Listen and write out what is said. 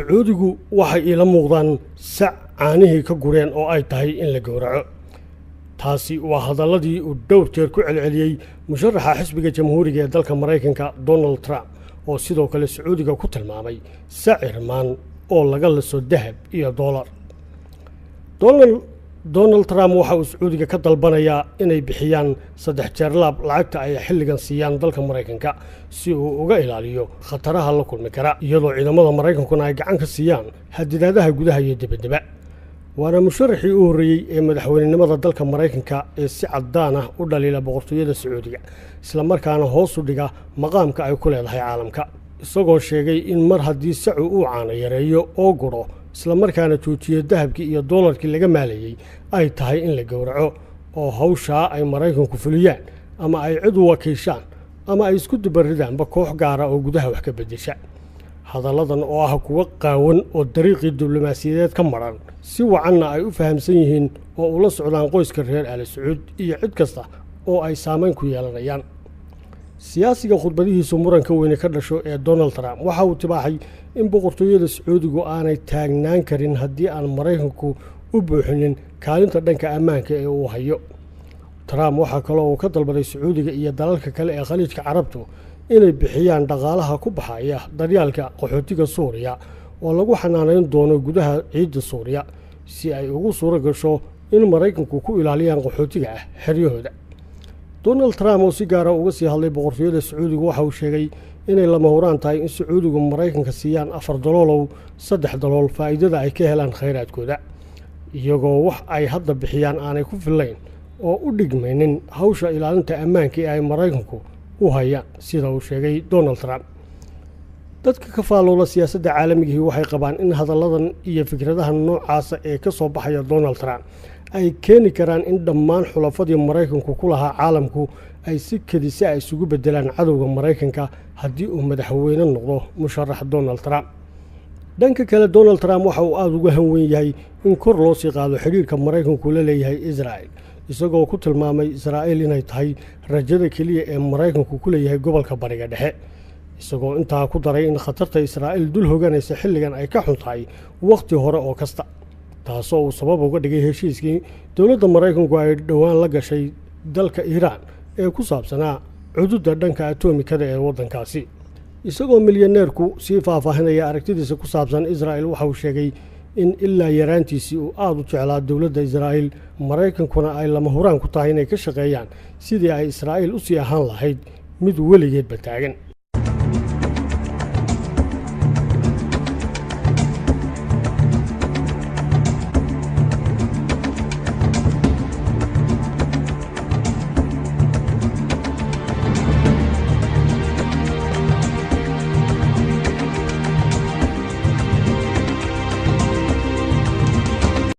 sacuudigu waxay ila muuqdaan sac caanihii ka gureen oo ay tahay in la gowraco taasi waa hadaladii uu dhowr jeer ku celceliyay musharaxa xisbiga jamhuuriga ee dalka Mareykanka Donald Trump oo sidoo kale sacuudiga ku tilmaamay sac irmaan oo laga laso dahab iyo dollar. Donald Trump waxa uu sacuudiga ka dalbanayaa inay bixiyaan 3 jeer laab lacagta ay xilligan siiyaan dalka Mareykanka si uu uga ilaaliyo khataraha la kulmi kara iyadoo ciidamada Mareykankuna ay gacan ka siiyaan hadidaadaha gudaha iyo dibadda. waana musharaxii u horeeyay ee madaxweynenimada dalka Mareykanka ee si cadaan ah u dhaliila boqortooyada Sacuudiga isla markaana hoos u dhiga maqaamka ay ku leedahay caalamka isagoo sheegay in mar haddii sacu uu caano yareeyo oo guro isla markaana joojiyo dahabkii iyo dollarkii laga maalayay ay tahay in la gowraco oo hawsha ay Mareykanku fuliyaan ama ay cid u wakiishaan ama ay isku dibaridaanba koox gaara oo gudaha wax ka bedesha. hadalladan oo ah kuwa qaawan oo dariiqii diblomaasiyadeed ka maran si wacanna ay u fahamsan yihiin oo ula socdaan qoyska reer Al Sacuud iyo cid kasta oo ay saameyn ku yeelanayaan. siyaasiga khudbadihiisu muranka weyn ka dhasho ee Donald Trump waxa uu tibaaxay in boqortooyada Sacuudigu aanay taagnaan karin haddii aan Mareykanku u buuxinin kaalinta dhanka ammaanka ee uu hayo. Trump waxa kale oo ka dalbaday Sacuudiga iyo dalalka kale ee Khaliijka Carabtu inay bixiyaan dhaqaalaha ku baxaya daryaalka qaxootiga Suuriya oo lagu xanaaneyn doono gudaha ciidda Suuriya si ay ugu suura gasho in Mareykanku ku ilaaliyaan qaxootiga xeryahooda. Donald Trump oo si gaar ah uga sii hadlay boqortooyada Sacuudiga waxa uu sheegay inay lama huraan tahay in Sacuudigu Mareykanka siiyaan $4 $3 faa'iidada ay ka helaan kheyraadkooda iyagoo wax ay hadda bixiyaan aanay ku filayn oo u dhigmaynin hawsha ilaalinta ammaanka ee ay Mareykanku u hayaan sida uu sheegay Donald Trump. dadka ka faaloola siyaasadda caalamiga waxay qabaan in hadalladan iyo fikradaha noocaas ee ka soo baxaya Donald Trump ay keeni karaan in dhammaan xulafadii Mareykanku ku lahaa caalamku ay si kadisa ay isugu bedelaan cadowga Mareykanka haddii uu madaxweyne noqdo musharax Donald Trump. dhanka kale Donald Trump waxa uu aad uga hanweyn yahay in kor loo sii qaado xiriirka Mareykanku la leeyahay Israel isagoo ku tilmaamay Israel inay tahay rajada kaliya ee Mareykanku ku leeyahay gobolka Bariga Dhexe isagoo intaa ku daray in khatarta Israel dul hoggaanaysa xilligan ay ka xun tahay waqti hore oo kasta taasoo uu sabab uga dhigay heshiiskii dowladda Mareykanku ay dhawaan la gashay dalka Iiraan ee ku saabsanaa xuduudda dhanka atomikada ee waddankaasi. isagoo milyaneerku si faahfaahinaya aragtidiisa ku saabsan Israel waxa uu sheegay in ilaa yaraantiisii uu aad u jeclaa dowladda Israel Mareykankuna ay lama huraan ku tahay inay ka shaqeeyaan sidii ay Israel u sii ahaan lahayd mid weligeedba taagan.